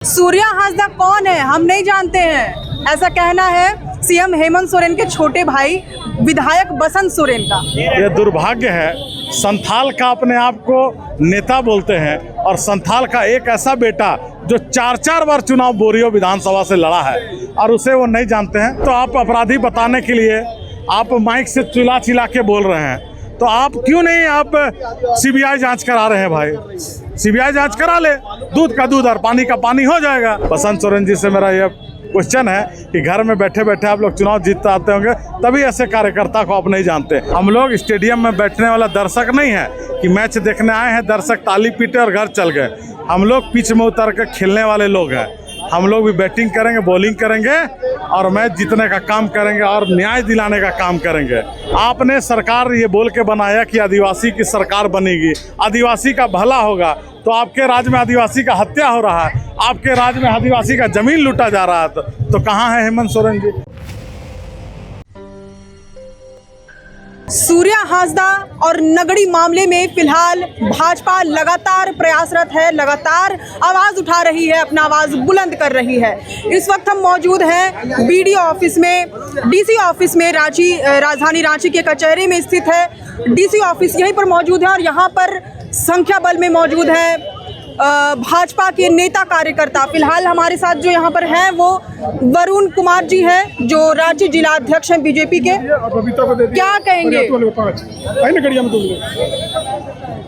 सूर्या हांसदा कौन है हम नहीं जानते हैं, ऐसा कहना है सीएम हेमंत सोरेन के छोटे भाई विधायक बसंत सोरेन का। ये दुर्भाग्य है, संथाल का अपने आप को नेता बोलते हैं और संथाल का एक ऐसा बेटा जो 4 बार चुनाव बोरियो विधानसभा से लड़ा है और उसे वो नहीं जानते हैं। तो आप अपराधी बताने के लिए आप माइक से चिल्ला के बोल रहे हैं, तो आप क्यों नहीं आप सीबीआई जांच करा रहे हैं भाई? सीबीआई जांच करा ले, दूध का दूध और पानी का पानी हो जाएगा। बसंत सोरेन जी से मेरा यह क्वेश्चन है कि घर में बैठे बैठे आप लोग चुनाव जीतते आते होंगे, तभी ऐसे कार्यकर्ता को आप नहीं जानते। हम लोग स्टेडियम में बैठने वाला दर्शक नहीं है कि मैच देखने आए हैं, दर्शक ताली पीटे और घर चल गए। हम लोग पिच में उतर कर खेलने वाले लोग हैं। हम लोग भी बैटिंग करेंगे, बॉलिंग करेंगे और मैच जीतने का काम करेंगे और न्याय दिलाने का काम करेंगे। आपने सरकार ये बोल के बनाया कि आदिवासी की सरकार बनेगी, आदिवासी का भला होगा, तो आपके राज्य में आदिवासी का हत्या हो रहा है, आपके राज्य में आदिवासी का जमीन लूटा जा रहा है, तो कहाँ है हेमंत सोरेन जी? सूर्या हांसदा और नगड़ी मामले में फिलहाल भाजपा लगातार प्रयासरत है, लगातार आवाज उठा रही है, अपना आवाज बुलंद कर रही है। इस वक्त हम मौजूद हैं बीडीओ ऑफिस में, डीसी ऑफिस में, राजधानी रांची के कचहरी में स्थित है डीसी ऑफिस, यहीं पर मौजूद है और यहाँ पर संख्या बल में मौजूद है भाजपा के नेता कार्यकर्ता। फिलहाल हमारे साथ जो यहाँ पर हैं वो वरुण कुमार जी हैं, जो राज्य जिला अध्यक्ष हैं बीजेपी के। क्या कहेंगे?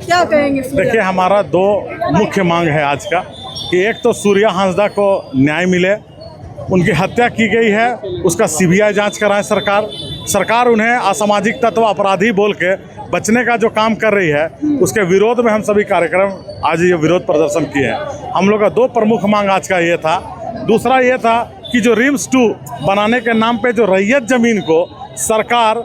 क्या कहेंगे? देखिए, हमारा 2 मुख्य मांग है आज का कि एक तो सूर्या हांसदा को न्याय मिले, उनकी हत्या की गई है, उसका सीबीआई जांच कराए सरकार उन्हें असामाजिक तत्व अपराधी बोल के बचने का जो काम कर रही है, उसके विरोध में हम सभी कार्यक्रम आज ये विरोध प्रदर्शन किए हैं। हम लोग का 2 प्रमुख मांग आज का ये था। दूसरा ये था कि जो रिम्स 2 बनाने के नाम पे जो रैयत ज़मीन को सरकार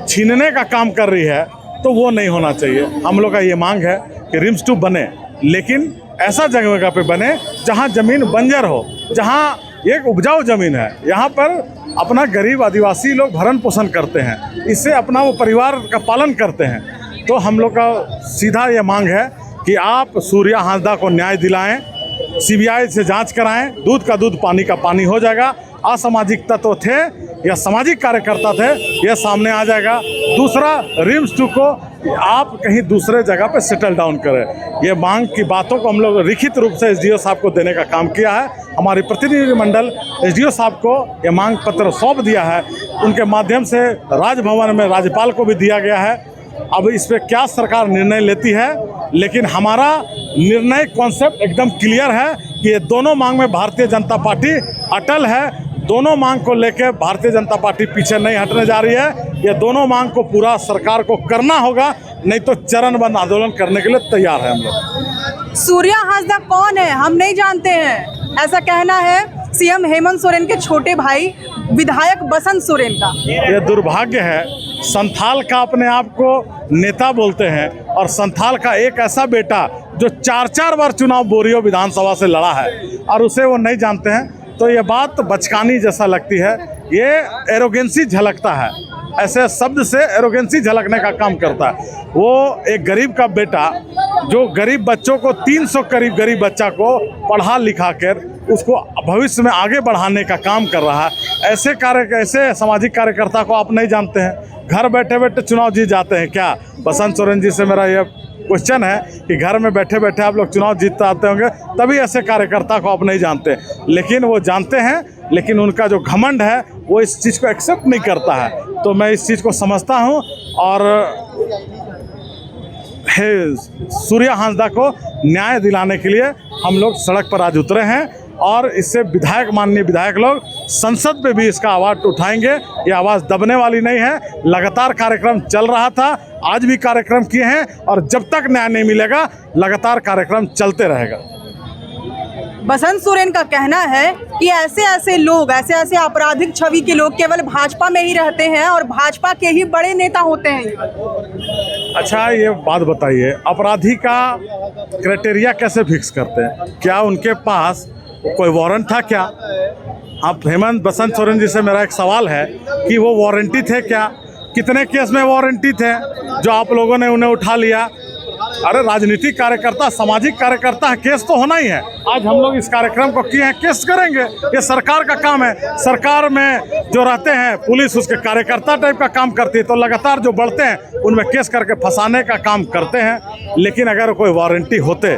छीनने का काम कर रही है, तो वो नहीं होना चाहिए। हम लोग का ये मांग है कि रिम्स 2 बने, लेकिन ऐसा जगह पे बने जहाँ ज़मीन बंजर हो, जहाँ एक उपजाऊ ज़मीन है। यहाँ पर अपना गरीब आदिवासी लोग भरण पोषण करते हैं, इससे अपना वो परिवार का पालन करते हैं। तो हम लोग का सीधा ये मांग है कि आप सूर्या हांसदा को न्याय दिलाएं, सीबीआई से जांच कराएं, दूध का दूध पानी का पानी हो जाएगा। असामाजिक तत्व थे या सामाजिक कार्यकर्ता थे, ये सामने आ जाएगा। दूसरा, रिम्स 2 को आप कहीं दूसरे जगह पे सेटल डाउन करें। ये मांग की बातों को हम लोग लिखित रूप से एसडीओ साहब को देने का काम किया है। हमारी प्रतिनिधिमंडल एसडीओ साहब को ये मांग पत्र सौंप दिया है, उनके माध्यम से राजभवन में राज्यपाल को भी दिया गया है। अब इस पर क्या सरकार निर्णय लेती है, लेकिन हमारा निर्णय कॉन्सेप्ट एकदम क्लियर है कि ये दोनों मांग में भारतीय जनता पार्टी अटल है। दोनों मांग को लेकर भारतीय जनता पार्टी पीछे नहीं हटने जा रही है। ये दोनों मांग को पूरा सरकार को करना होगा, नहीं तो चरणबद्ध आंदोलन करने के लिए तैयार है हम लोग। सूर्या हांसदा कौन है हम नहीं जानते हैं, ऐसा कहना है सीएम हेमंत सोरेन के छोटे भाई विधायक बसंत सोरेन का। ये दुर्भाग्य है, संथाल का अपने आप को नेता बोलते हैं और संथाल का एक ऐसा बेटा जो 4 बार चुनाव बोरियो विधानसभा से लड़ा है और उसे वो नहीं जानते हैं। तो ये बात बचकानी जैसा लगती है, ये एरोगेंसी झलकता है, ऐसे शब्द से एरोगेंसी झलकने का काम करता है। वो एक गरीब का बेटा जो गरीब बच्चों को 300 करीब गरीब बच्चा को पढ़ा लिखा कर उसको भविष्य में आगे बढ़ाने का काम कर रहा है। ऐसे सामाजिक कार्यकर्ता को आप नहीं जानते हैं, घर बैठे बैठे चुनाव जीत जाते हैं क्या? बसंत सोरेन जी से मेरा यह क्वेश्चन है कि घर में बैठे बैठे आप लोग चुनाव जीतते आते होंगे, तभी ऐसे कार्यकर्ता को आप नहीं जानते। लेकिन वो जानते हैं, लेकिन उनका जो घमंड है वो इस चीज़ को एक्सेप्ट नहीं करता है। तो मैं इस चीज़ को समझता हूँ और सूर्या हांसदा को न्याय दिलाने के लिए हम लोग सड़क पर आज उतरे हैं और इससे माननीय विधायक लोग संसद में भी इसका आवाज़ उठाएंगे। ये आवाज़ दबने वाली नहीं है। लगातार कार्यक्रम चल रहा था, आज भी कार्यक्रम किए हैं और जब तक न्याय नहीं मिलेगा लगातार कार्यक्रम चलते रहेगा। बसंत सोरेन का कहना है कि ऐसे लोग, ऐसे आपराधिक छवि के लोग केवल भाजपा में ही रहते हैं और भाजपा के ही बड़े नेता होते हैं। अच्छा, ये बात बताइए, अपराधी का क्राइटेरिया कैसे फिक्स करते हैं? क्या उनके पास कोई वारंट था क्या? आप हेमंत बसंत सोरेन जी से मेरा एक सवाल है कि वो वारंटी थे क्या? कितने केस में वारंटी थे जो आप लोगों ने उन्हें उठा लिया? अरे राजनीतिक कार्यकर्ता, सामाजिक कार्यकर्ता है, केस तो होना ही है। आज हम लोग इस कार्यक्रम को किए हैं, केस करेंगे, ये सरकार का काम है। सरकार में जो रहते हैं पुलिस उसके कार्यकर्ता टाइप का काम करती है, तो लगातार जो बढ़ते हैं उनमें केस करके फंसाने का काम करते हैं। लेकिन अगर कोई वारंटी होते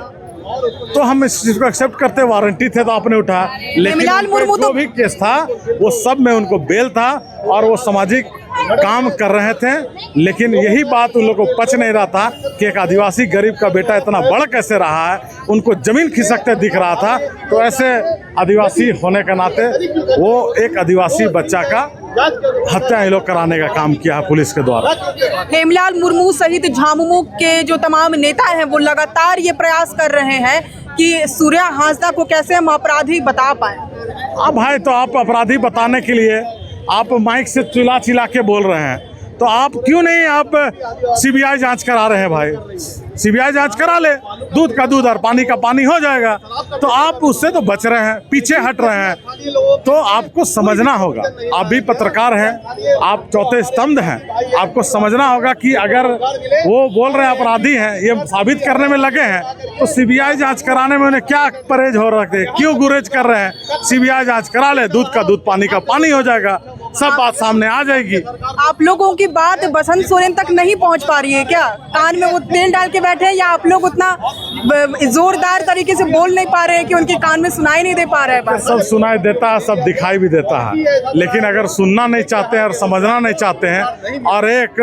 तो हम इस चीज़ को एक्सेप्ट करते, वारंटी थे तो आपने उठाया। लेकिन जो भी केस था वो सब में उनको बेल था और वो सामाजिक काम कर रहे थे। लेकिन यही बात उन लोगों को पच नहीं रहा था कि एक आदिवासी गरीब का बेटा इतना बड़ कैसे रहा है। उनको जमीन खिसकते दिख रहा था, तो ऐसे आदिवासी होने के नाते वो एक आदिवासी बच्चा का हत्या ये लोग कराने का काम किया है पुलिस के द्वारा। हेमलाल मुर्मू सहित झामुमो के जो तमाम नेता हैं वो लगातार ये प्रयास कर रहे हैं कि सूर्या हांसदा को कैसे हम अपराधी बता पाए। अब भाई तो आप अपराधी बताने के लिए आप माइक से चिल्ला चिल्ला के बोल रहे हैं, तो आप क्यों नहीं आप सीबीआई जांच करा रहे हैं भाई? सीबीआई जांच करा ले, दूध का दूध और पानी का पानी हो जाएगा। तो आप उससे तो बच रहे हैं, पीछे हट रहे हैं। तो आपको समझना होगा, आप भी पत्रकार हैं, आप चौथे स्तंभ हैं, आपको समझना होगा कि अगर वो बोल रहे हैं अपराधी हैं, ये साबित करने में लगे हैं, तो सीबीआई जांच कराने में उन्हें क्या परहेज हो रखे, क्यों गुरेज कर रहे हैं? सीबीआई जांच करा ले, दूध का दूध पानी का पानी हो जाएगा, सब बात सामने आ जाएगी। आप लोगों की बात बसंत सोरेन तक नहीं पहुंच पा रही है क्या? कान में वो तेल डाल के बैठे हैं या आप लोग उतना जोरदार तरीके से बोल नहीं पा रहे हैं कि उनके कान में सुनाई नहीं दे पा रहा है बात? सब सुनाई देता है, सब दिखाई भी देता है, लेकिन अगर सुनना नहीं चाहते हैं और समझना नहीं चाहते हैं और एक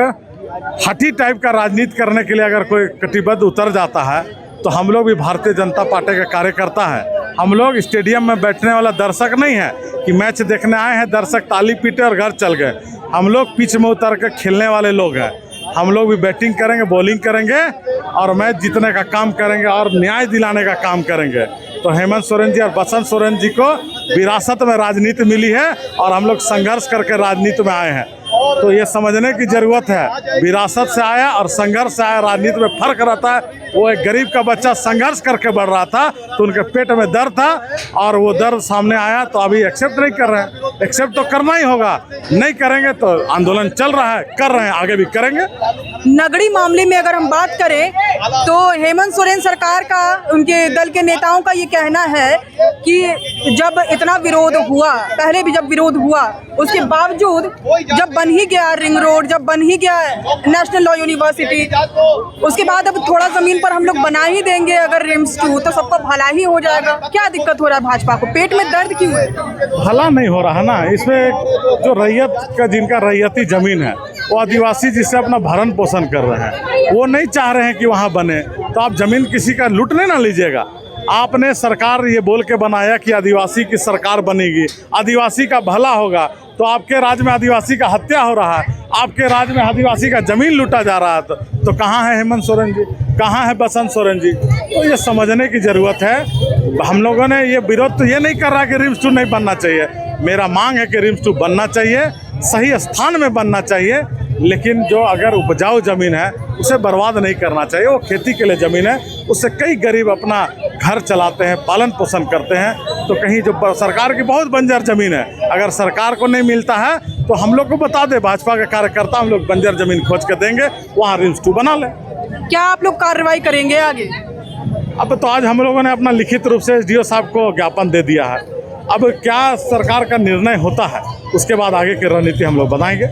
हठी टाइप का राजनीति करने के लिए अगर कोई कटिबद्ध उतर जाता है, तो हम लोग भी भारतीय जनता पार्टी का कार्यकर्ता है। हम लोग स्टेडियम में बैठने वाला दर्शक नहीं है कि मैच देखने आए हैं, दर्शक ताली पीटे और घर चल गए। हम लोग पिच में उतर कर खेलने वाले लोग हैं। हम लोग भी बैटिंग करेंगे, बॉलिंग करेंगे और मैच जीतने का काम करेंगे और न्याय दिलाने का काम करेंगे। तो हेमंत सोरेन जी और बसंत सोरेन जी को विरासत में राजनीति मिली है और हम लोग संघर्ष करके राजनीति में आए हैं। तो ये समझने की ज़रूरत है, विरासत से आया और संघर्ष से आया, राजनीति में फ़र्क रहता है। वो एक गरीब का बच्चा संघर्ष करके बढ़ रहा था, तो उनके पेट में दर्द था और वो दर्द सामने आया, तो अभी एक्सेप्ट नहीं कर रहे हैं। एक्सेप्ट तो करना ही होगा, नहीं करेंगे तो आंदोलन चल रहा है, कर रहे हैं, आगे भी करेंगे। नगड़ी मामले में अगर हम बात करें तो हेमंत सोरेन सरकार का, उनके दल के नेताओं का ये कहना है कि जब इतना विरोध हुआ, पहले भी जब विरोध हुआ, उसके बावजूद जब बन ही गया रिंग रोड, जब बन ही गया नेशनल लॉ यूनिवर्सिटी, उसके बाद अब थोड़ा जमीन पर हम लोग बना ही देंगे अगर रिम्स 2, तो सबको भला ही हो जाएगा। क्या दिक्कत हो रहा है भाजपा को? पेट में दर्द क्यों है? भला नहीं हो रहा है ना, इसमें जो रैयत का, जिनका रैयती जमीन है, वो आदिवासी जिससे अपना भरण पोषण कर रहे हैं, वो नहीं चाह रहे हैं कि वहाँ बने। तो आप जमीन किसी का लूटने ना लीजिएगा। आपने सरकार ये बोल के बनाया कि आदिवासी की सरकार बनेगी, आदिवासी का भला होगा, तो आपके राज्य में आदिवासी का हत्या हो रहा है, आपके राज्य में आदिवासी का जमीन लूटा जा रहा है। तो कहाँ है हेमंत सोरेन जी, कहाँ है बसंत सोरेन जी? तो ये समझने की ज़रूरत है। हम लोगों ने ये विरोध तो ये नहीं कर रहा कि रिम्स 2 नहीं बनना चाहिए। मेरा मांग है कि रिम्स 2 बनना चाहिए, सही स्थान में बनना चाहिए, लेकिन जो अगर उपजाऊ ज़मीन है उसे बर्बाद नहीं करना चाहिए। वो खेती के लिए ज़मीन है, उससे कई गरीब अपना घर चलाते हैं, पालन पोषण करते हैं। तो कहीं जो सरकार की बहुत बंजर ज़मीन है, अगर सरकार को नहीं मिलता है तो हम लोग को बता दे, भाजपा के कार्यकर्ता, हम लोग बंजर ज़मीन खोज के देंगे, वहाँ रिम्स 2 बना लें। क्या आप लोग कार्रवाई करेंगे आगे? अब तो आज हम लोगों ने अपना लिखित रूप से एसडीओ साहब को ज्ञापन दे दिया है। अब क्या सरकार का निर्णय होता है, उसके बाद आगे की रणनीति हम लोग बताएंगे।